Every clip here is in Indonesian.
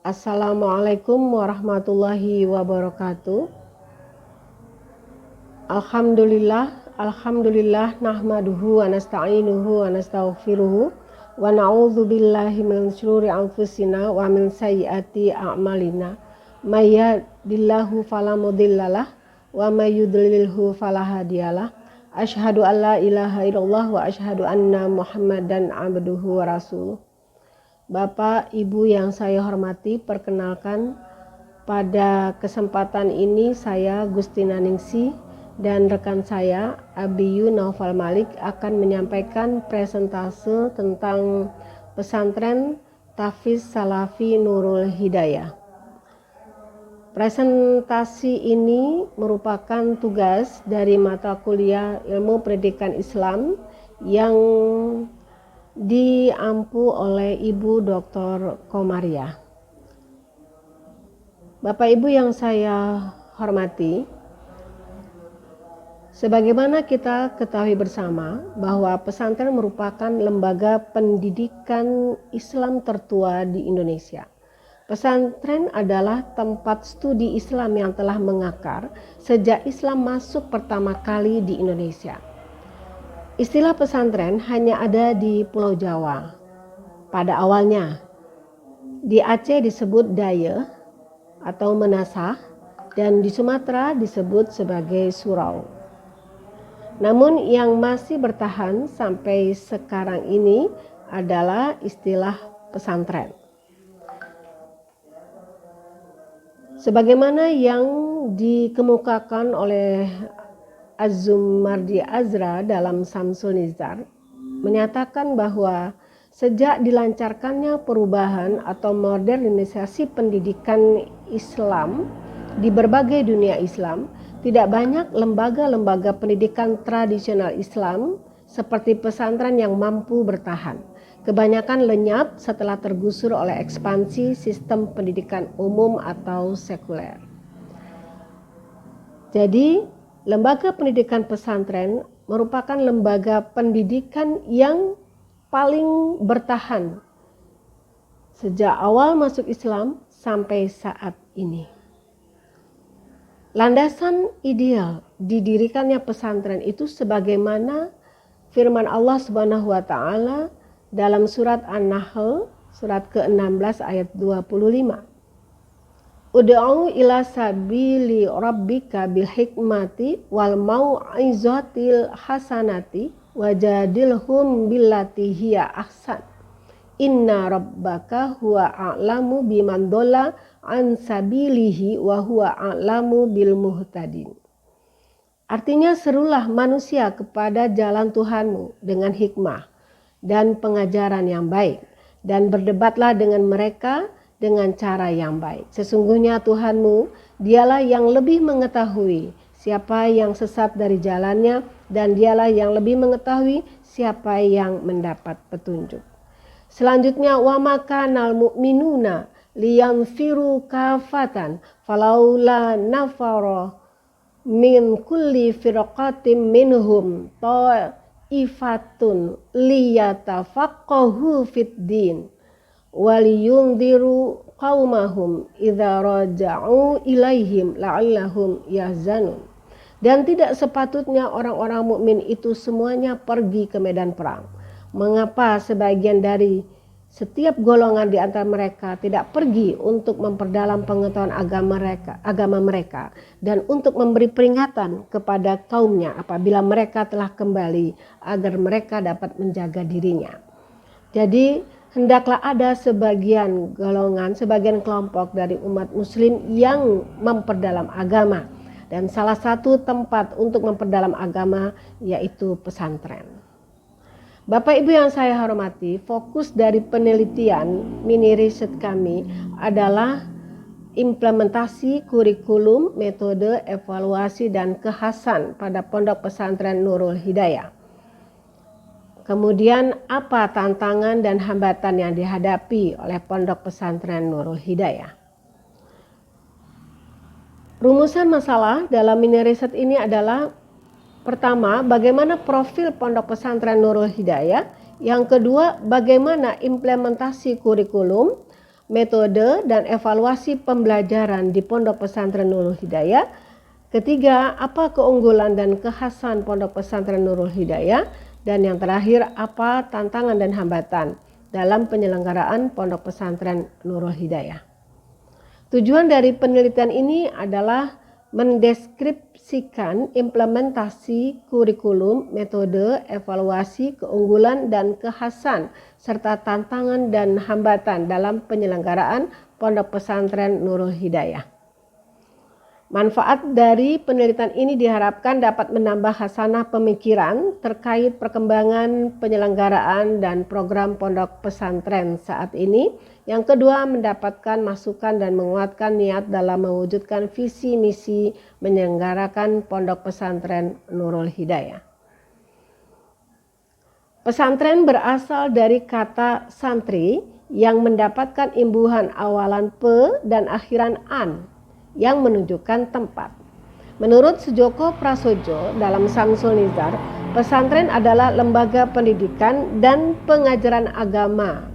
Assalamualaikum warahmatullahi wabarakatuh. Alhamdulillah nahmaduhu wa nasta'inuhu wa nastaghfiruhu wa na'udzu billahi min syururi anfusina wa min sayyiati a'malina. May yahdihillahu fala mudhillalah wa may yudlilhu fala hadiyalah. Asyhadu an la ilaha illallah wa asyhadu anna Muhammadan abduhu wa rasuluh. Bapak, Ibu yang saya hormati, perkenalkan pada kesempatan ini saya Gustina Ningsi dan rekan saya Abiyu Naufal Malik akan menyampaikan presentase tentang pesantren Tahfiz Salafi Nurul Hidayah. Presentasi ini merupakan tugas dari mata kuliah Ilmu Pendidikan Islam yang diampu oleh Ibu Dr. Komaria. Bapak Ibu yang saya hormati, sebagaimana kita ketahui bersama bahwa pesantren merupakan lembaga pendidikan Islam tertua di Indonesia. Pesantren adalah tempat studi Islam yang telah mengakar sejak Islam masuk pertama kali di Indonesia. Istilah pesantren hanya ada di Pulau Jawa pada awalnya. Di Aceh disebut daya atau menasah dan di Sumatera disebut sebagai surau. Namun yang masih bertahan sampai sekarang ini adalah istilah pesantren. Sebagaimana yang dikemukakan oleh Az-Zumardi Azra dalam Samsul Nizar menyatakan bahwa sejak dilancarkannya perubahan atau modernisasi pendidikan Islam di berbagai dunia Islam, tidak banyak lembaga-lembaga pendidikan tradisional Islam seperti pesantren yang mampu bertahan. Kebanyakan lenyap setelah tergusur oleh ekspansi sistem pendidikan umum atau sekuler. Jadi, lembaga pendidikan pesantren merupakan lembaga pendidikan yang paling bertahan sejak awal masuk Islam sampai saat ini. Landasan ideal didirikannya pesantren itu sebagaimana firman Allah Subhanahu wa taala dalam surat An-Nahl surat ke-16 ayat 25. Ud'u ila sabili rabbika bil hikmati wal mau'izatil hasanati wajadilhum billati hiya ahsan. Inna rabbaka huwa a'lamu biman dhalla an sabilihi wa huwa a'lamu bil muhtadin. Artinya, serulah manusia kepada jalan Tuhanmu dengan hikmah dan pengajaran yang baik, dan berdebatlah dengan mereka dengan cara yang baik. Sesungguhnya Tuhanmu, dialah yang lebih mengetahui siapa yang sesat dari jalannya, dan dialah yang lebih mengetahui siapa yang mendapat petunjuk. Selanjutnya, wa makanal mu'minuna liyanfiru kafatan falaula nafara min kulli firqatin minhum ta'ifatun liyatafaqahu fid din waliyundiru qaumahum idza raja'u ilaihim la'allahum yahzanun. Dan tidak sepatutnya orang-orang mukmin itu semuanya pergi ke medan perang. Mengapa sebagian dari setiap golongan di antara mereka tidak pergi untuk memperdalam pengetahuan agama mereka dan untuk memberi peringatan kepada kaumnya apabila mereka telah kembali agar mereka dapat menjaga dirinya. Jadi hendaklah ada sebagian golongan, sebagian kelompok dari umat muslim yang memperdalam agama. Dan salah satu tempat untuk memperdalam agama yaitu pesantren. Bapak Ibu yang saya hormati, fokus dari penelitian mini riset kami adalah implementasi kurikulum, metode, evaluasi, dan kekhasan pada Pondok Pesantren Nurul Hidayah. Kemudian apa tantangan dan hambatan yang dihadapi oleh Pondok Pesantren Nurul Hidayah? Rumusan masalah dalam mini riset ini adalah: pertama, bagaimana profil Pondok Pesantren Nurul Hidayah? Yang kedua, bagaimana implementasi kurikulum? metode dan evaluasi pembelajaran di Pondok Pesantren Nurul Hidayah. Ketiga, apa keunggulan dan kekhasan Pondok Pesantren Nurul Hidayah. Dan yang terakhir, apa tantangan dan hambatan dalam penyelenggaraan Pondok Pesantren Nurul Hidayah. Tujuan dari penelitian ini adalah mendeskripsikan implementasi kurikulum, metode, evaluasi, keunggulan dan kekhasan serta tantangan dan hambatan dalam penyelenggaraan Pondok Pesantren Nurul Hidayah. Manfaat dari penelitian ini diharapkan dapat menambah khasanah pemikiran terkait perkembangan penyelenggaraan dan program pondok pesantren saat ini. Yang kedua, mendapatkan masukan dan menguatkan niat dalam mewujudkan visi misi menyelenggarakan pondok pesantren Nurul Hidayah. Pesantren berasal dari kata santri yang mendapatkan imbuhan awalan pe dan akhiran an yang menunjukkan tempat. Menurut Sujoko Prasojo dalam Samsul Nizar, pesantren adalah lembaga pendidikan dan pengajaran agama,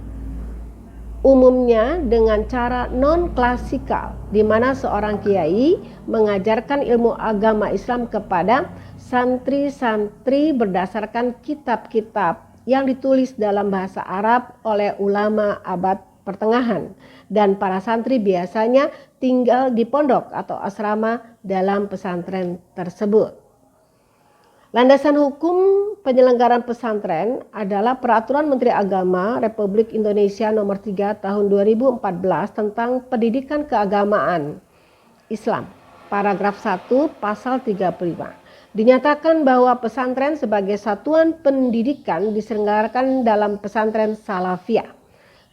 umumnya dengan cara non-klasikal, di mana seorang kiai mengajarkan ilmu agama Islam kepada santri-santri berdasarkan kitab-kitab yang ditulis dalam bahasa Arab oleh ulama abad pertengahan, dan para santri biasanya tinggal di pondok atau asrama dalam pesantren tersebut. Landasan hukum penyelenggaraan pesantren adalah Peraturan Menteri Agama Republik Indonesia Nomor 3 Tahun 2014 tentang Pendidikan Keagamaan Islam, paragraf 1 pasal 35. Dinyatakan bahwa pesantren sebagai satuan pendidikan diselenggarakan dalam pesantren Salafiyah.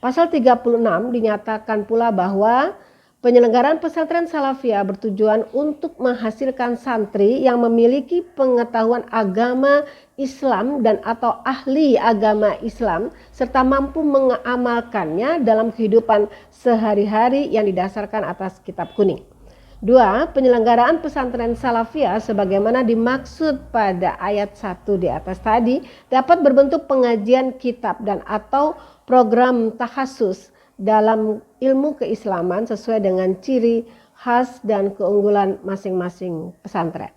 Pasal 36 dinyatakan pula bahwa penyelenggaraan pesantren Salafiyah bertujuan untuk menghasilkan santri yang memiliki pengetahuan agama Islam dan atau ahli agama Islam serta mampu mengamalkannya dalam kehidupan sehari-hari yang didasarkan atas kitab kuning. 2. Penyelenggaraan pesantren Salafiyah sebagaimana dimaksud pada ayat 1 di atas tadi dapat berbentuk pengajian kitab dan atau program takhasus dalam ilmu keislaman sesuai dengan ciri khas dan keunggulan masing-masing pesantren.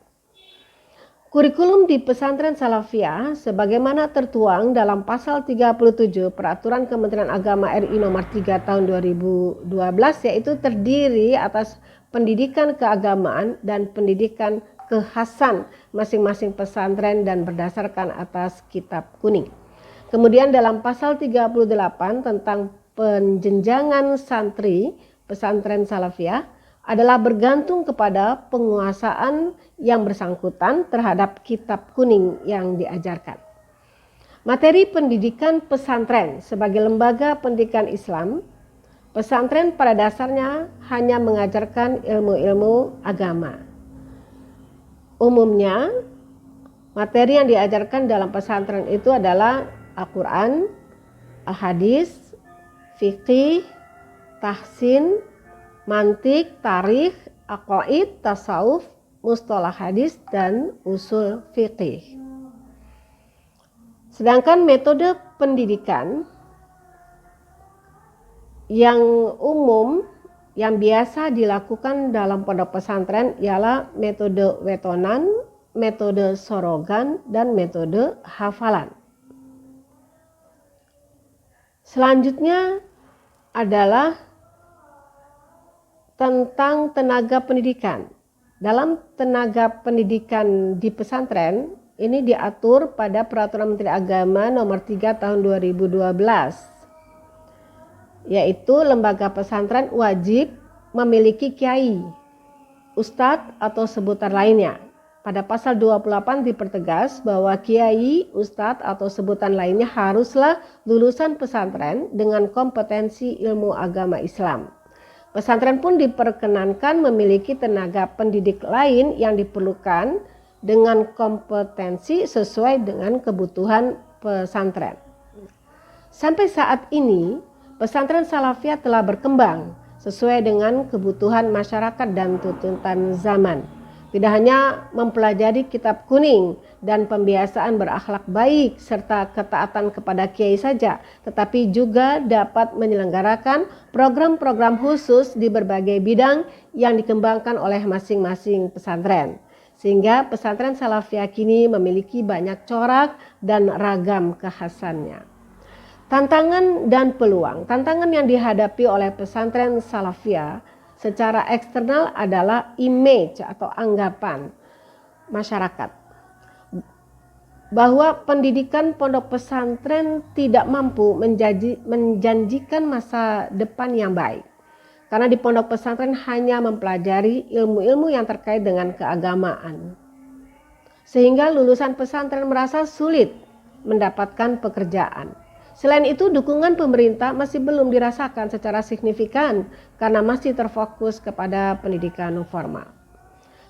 Kurikulum di pesantren Salafiyah sebagaimana tertuang dalam pasal 37 Peraturan Kementerian Agama RI Nomor 3 Tahun 2012 yaitu terdiri atas pendidikan keagamaan dan pendidikan kekhasan masing-masing pesantren dan berdasarkan atas kitab kuning. Kemudian dalam pasal 38 tentang penjenjangan santri pesantren Salafiyah adalah bergantung kepada penguasaan yang bersangkutan terhadap kitab kuning yang diajarkan. Materi pendidikan pesantren sebagai lembaga pendidikan Islam, pesantren pada dasarnya hanya mengajarkan ilmu-ilmu agama. Umumnya, materi yang diajarkan dalam pesantren itu adalah Al-Quran, Al-Hadis, Fikih, Tahsin, Mantik, Tarikh, Aqaid, Tasawuf, Mustalah Hadis, dan Usul Fikih. Sedangkan metode pendidikan yang umum yang biasa dilakukan dalam pondok pesantren ialah metode wetonan, metode sorogan, dan metode hafalan. Selanjutnya adalah tentang tenaga pendidikan. Dalam tenaga pendidikan di pesantren ini diatur pada Peraturan Menteri Agama Nomor 3 Tahun 2012, yaitu lembaga pesantren wajib memiliki kiai, ustadz atau sebutan lainnya. Pada pasal 28 dipertegas bahwa kiai, ustadz atau sebutan lainnya haruslah lulusan pesantren dengan kompetensi ilmu agama Islam. Pesantren pun diperkenankan memiliki tenaga pendidik lain yang diperlukan dengan kompetensi sesuai dengan kebutuhan pesantren. Sampai saat ini, pesantren Salafiyah telah berkembang sesuai dengan kebutuhan masyarakat dan tuntutan zaman. Tidak hanya mempelajari kitab kuning dan pembiasaan berakhlak baik serta ketaatan kepada kiai saja, tetapi juga dapat menyelenggarakan program-program khusus di berbagai bidang yang dikembangkan oleh masing-masing pesantren. Sehingga pesantren Salafiyah kini memiliki banyak corak dan ragam kekhasannya. Tantangan dan peluang. Tantangan yang dihadapi oleh pesantren Salafiyah secara eksternal adalah image atau anggapan masyarakat bahwa pendidikan pondok pesantren tidak mampu menjanjikan masa depan yang baik. Karena di pondok pesantren hanya mempelajari ilmu-ilmu yang terkait dengan keagamaan. Sehingga lulusan pesantren merasa sulit mendapatkan pekerjaan. Selain itu, dukungan pemerintah masih belum dirasakan secara signifikan karena masih terfokus kepada pendidikan formal.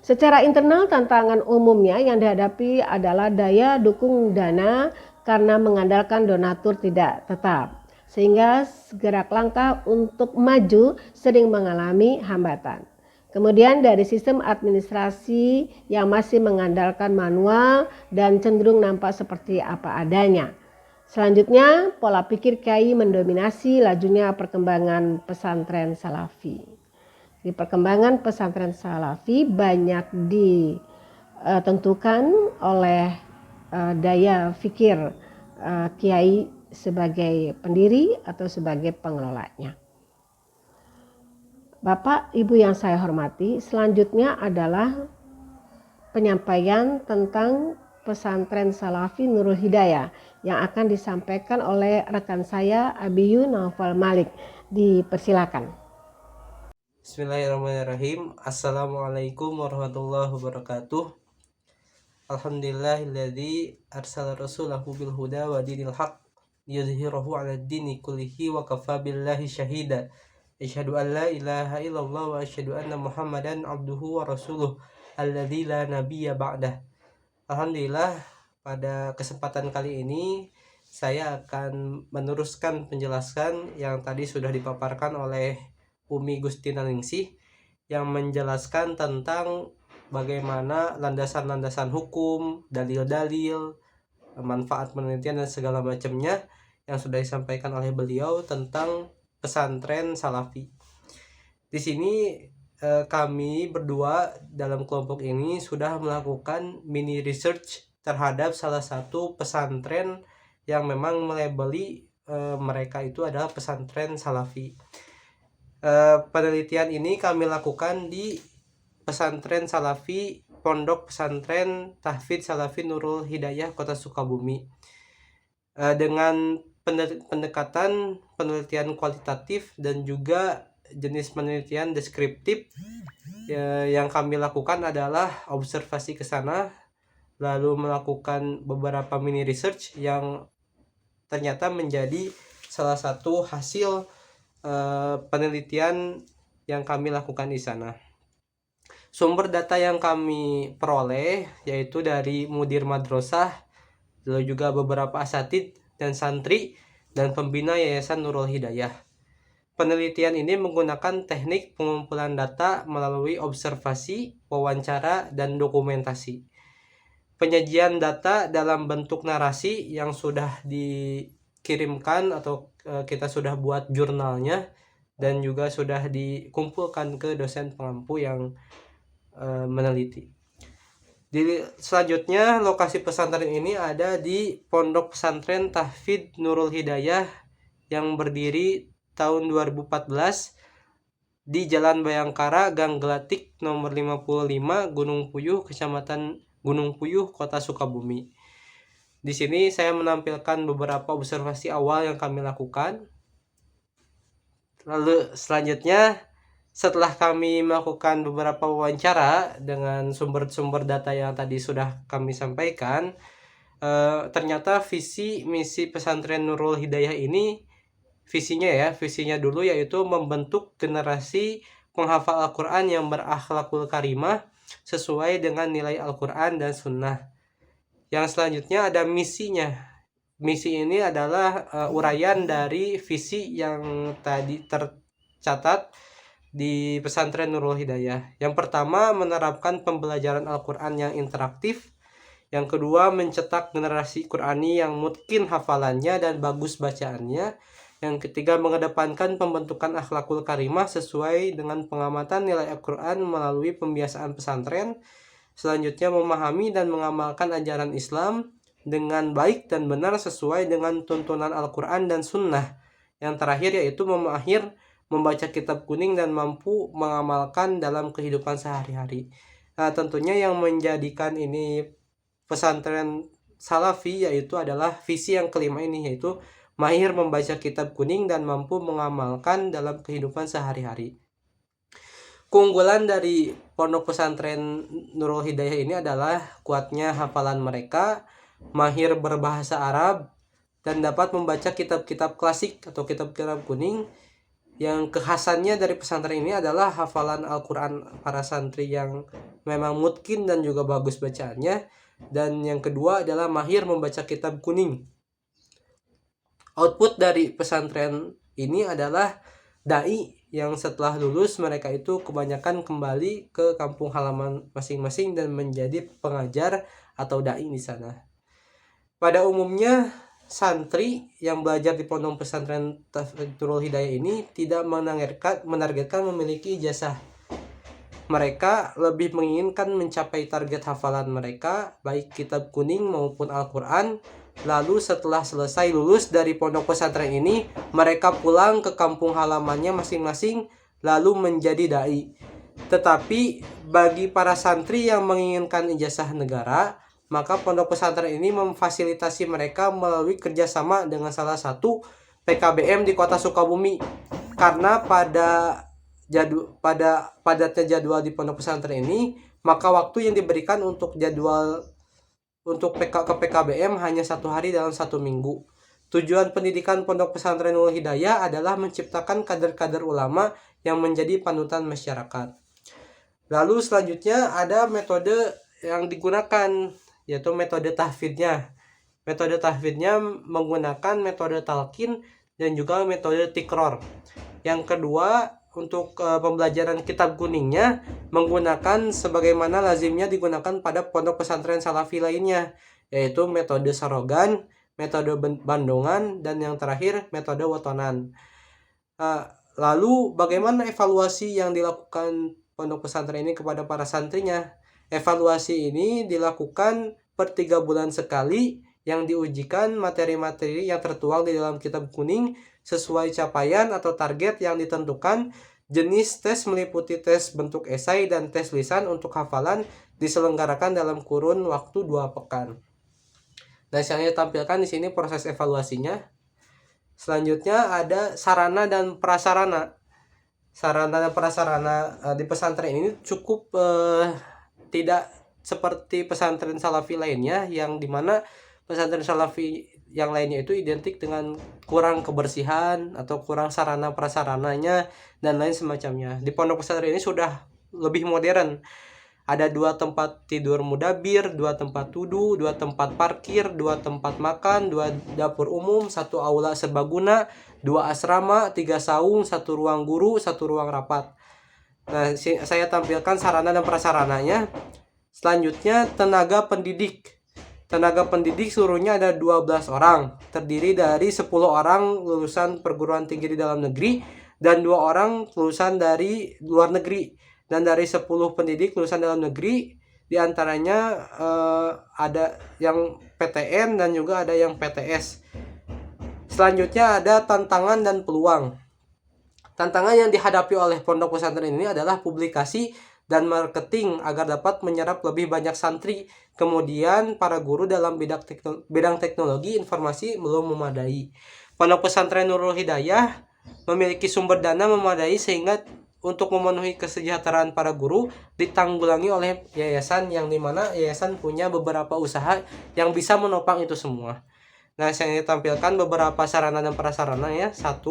Secara internal, tantangan umumnya yang dihadapi adalah daya dukung dana karena mengandalkan donatur tidak tetap, sehingga gerak langkah untuk maju sering mengalami hambatan. Kemudian dari sistem administrasi yang masih mengandalkan manual dan cenderung nampak seperti apa adanya. Selanjutnya, pola pikir kiai mendominasi lajunya perkembangan pesantren Salafi. Di perkembangan pesantren Salafi banyak ditentukan oleh daya fikir kiai sebagai pendiri atau sebagai pengelolanya. Bapak, Ibu yang saya hormati, selanjutnya adalah penyampaian tentang pesantren Salafi Nurul Hidayah yang akan disampaikan oleh rekan saya Abiyu Naufal Malik. Dipersilakan. Bismillahirrahmanirrahim. Assalamualaikum warahmatullahi wabarakatuh. Alhamdulillahilladzi arsala rasulahu bil huda wa dinil haq liyudhhirahu 'alad dini kullihi wa kafa billahi syahida. Asyhadu an la ilaha illallah wa asyhadu anna Muhammadan abduhu wa rasuluh alladzi la nabiyya ba'dah. Alhamdulillah, pada kesempatan kali ini saya akan meneruskan penjelasan yang tadi sudah dipaparkan oleh Umi Gustina Ningsih yang menjelaskan tentang bagaimana landasan-landasan hukum, dalil-dalil, manfaat penelitian dan segala macamnya yang sudah disampaikan oleh beliau tentang pesantren Salafi. Di sini kami berdua dalam kelompok ini sudah melakukan mini research terhadap salah satu pesantren yang memang melabeli mereka itu adalah pesantren Salafi. Penelitian ini kami lakukan di pesantren Salafi Pondok Pesantren Tahfidz Salafi Nurul Hidayah Kota Sukabumi dengan pendekatan penelitian kualitatif dan juga jenis penelitian deskriptif. Yang kami lakukan adalah observasi ke sana, lalu melakukan beberapa mini research yang ternyata menjadi salah satu hasil penelitian yang kami lakukan di sana. Sumber data yang kami peroleh yaitu dari mudir madrasah, lalu juga beberapa asatid dan santri dan pembina Yayasan Nurul Hidayah. Penelitian ini menggunakan teknik pengumpulan data melalui observasi, wawancara, dan dokumentasi. Penyajian data dalam bentuk narasi yang sudah dikirimkan atau kita sudah buat jurnalnya dan juga sudah dikumpulkan ke dosen pengampu yang meneliti. Selanjutnya, lokasi pesantren ini ada di Pondok Pesantren Tahfidz Nurul Hidayah yang berdiri tahun 2014 di Jalan Bayangkara, Gang Gelatik nomor 55, Gunung Puyuh, Kecamatan Gunung Puyuh, Kota Sukabumi. Di sini saya menampilkan beberapa observasi awal yang kami lakukan. Lalu selanjutnya, setelah kami melakukan beberapa wawancara dengan sumber-sumber data yang tadi sudah kami sampaikan, ternyata visi misi pesantren Nurul Hidayah ini visinya dulu yaitu membentuk generasi penghafal Al-Quran yang berakhlakul karimah sesuai dengan nilai Al-Quran dan Sunnah. Yang selanjutnya ada misinya. Misi ini adalah uraian dari visi yang tadi tercatat di pesantren Nurul Hidayah. Yang pertama, menerapkan pembelajaran Al-Quran yang interaktif. Yang kedua, mencetak generasi Qurani yang mungkin hafalannya dan bagus bacaannya. Yang ketiga, mengedepankan pembentukan akhlakul karimah sesuai dengan pengamatan nilai Al-Quran melalui pembiasaan pesantren. Selanjutnya, memahami dan mengamalkan ajaran Islam dengan baik dan benar sesuai dengan tuntunan Al-Quran dan Sunnah. Yang terakhir yaitu membaca kitab kuning dan mampu mengamalkan dalam kehidupan sehari-hari. Nah, tentunya yang menjadikan ini pesantren salafi yaitu adalah visi yang kelima ini, yaitu mahir membaca kitab kuning dan mampu mengamalkan dalam kehidupan sehari-hari. Keunggulan dari pondok pesantren Nurul Hidayah ini adalah kuatnya hafalan mereka, mahir berbahasa Arab, dan dapat membaca kitab-kitab klasik atau kitab-kitab kuning. Yang kekhasannya dari pesantren ini adalah hafalan Al-Quran para santri yang memang mungkin dan juga bagus bacaannya. Dan yang kedua adalah mahir membaca kitab kuning. Output dari pesantren ini adalah dai yang setelah lulus mereka itu kebanyakan kembali ke kampung halaman masing-masing dan menjadi pengajar atau dai di sana. Pada umumnya santri yang belajar di pondok pesantren Nurul Hidayah ini tidak menargetkan memiliki ijazah. Mereka lebih menginginkan mencapai target hafalan mereka, baik kitab kuning maupun Al-Quran. Lalu setelah selesai lulus dari pondok pesantren ini, mereka pulang ke kampung halamannya masing-masing, lalu menjadi dai. Tetapi bagi para santri yang menginginkan ijazah negara, maka pondok pesantren ini memfasilitasi mereka melalui kerjasama dengan salah satu PKBM di kota Sukabumi. Karena padatnya jadwal di pondok pesantren ini, maka waktu yang diberikan untuk jadwal untuk ke PKBM hanya 1 hari dalam 1 minggu. Tujuan pendidikan pondok pesantren Nurul Hidayah adalah menciptakan kader-kader ulama yang menjadi panutan masyarakat. Lalu selanjutnya ada metode yang digunakan, yaitu metode tahfidnya. Metode tahfidnya menggunakan metode talqin dan juga metode tikror. Yang kedua, untuk pembelajaran kitab kuningnya menggunakan sebagaimana lazimnya digunakan pada pondok pesantren salafi lainnya, yaitu metode sarogan, metode bandongan, dan yang terakhir metode watonan. Lalu bagaimana evaluasi yang dilakukan pondok pesantren ini kepada para santrinya? Evaluasi ini dilakukan per 3 bulan sekali, yang diujikan materi-materi yang tertuang di dalam kitab kuning sesuai capaian atau target yang ditentukan. Jenis tes meliputi tes bentuk esai dan tes lisan untuk hafalan diselenggarakan dalam kurun waktu 2 pekan. Nah, saya tampilkan di sini proses evaluasinya. Selanjutnya ada sarana dan prasarana. Sarana dan prasarana di pesantren ini cukup tidak seperti pesantren salafi lainnya, yang dimana pesantren salafi yang lainnya itu identik dengan kurang kebersihan atau kurang sarana prasarananya dan lain semacamnya. Di pondok pesantren ini sudah lebih modern. Ada 2 tempat tidur mudabir, 2 tempat wudu, 2 tempat parkir, 2 tempat makan, 2 dapur umum, 1 aula serbaguna, 2 asrama, 3 saung, 1 ruang guru, 1 ruang rapat. Nah, saya tampilkan sarana dan prasarananya. Selanjutnya tenaga pendidik. Tenaga pendidik seluruhnya ada 12 orang, terdiri dari 10 orang lulusan perguruan tinggi di dalam negeri dan 2 orang lulusan dari luar negeri. Dan dari 10 pendidik lulusan dalam negeri, diantaranya ada yang PTN dan juga ada yang PTS. Selanjutnya ada tantangan dan peluang. Tantangan yang dihadapi oleh pondok pesantren ini adalah publikasi dan marketing agar dapat menyerap lebih banyak santri. Kemudian para guru dalam bidang teknologi informasi belum memadai. Pondok pesantren Nurul Hidayah memiliki sumber dana memadai sehingga untuk memenuhi kesejahteraan para guru ditanggulangi oleh yayasan, yang dimana yayasan punya beberapa usaha yang bisa menopang itu semua. Nah, saya tampilkan beberapa sarana dan prasarana ya, 1,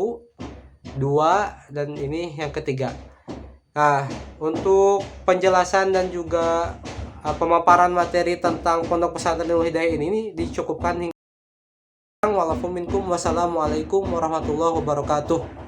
2, dan ini yang ketiga. Nah, untuk penjelasan dan juga pemaparan materi tentang pondok pesantren Nurul Hidayah ini dicukupkan hingga. Wassalamualaikum warahmatullahi wabarakatuh.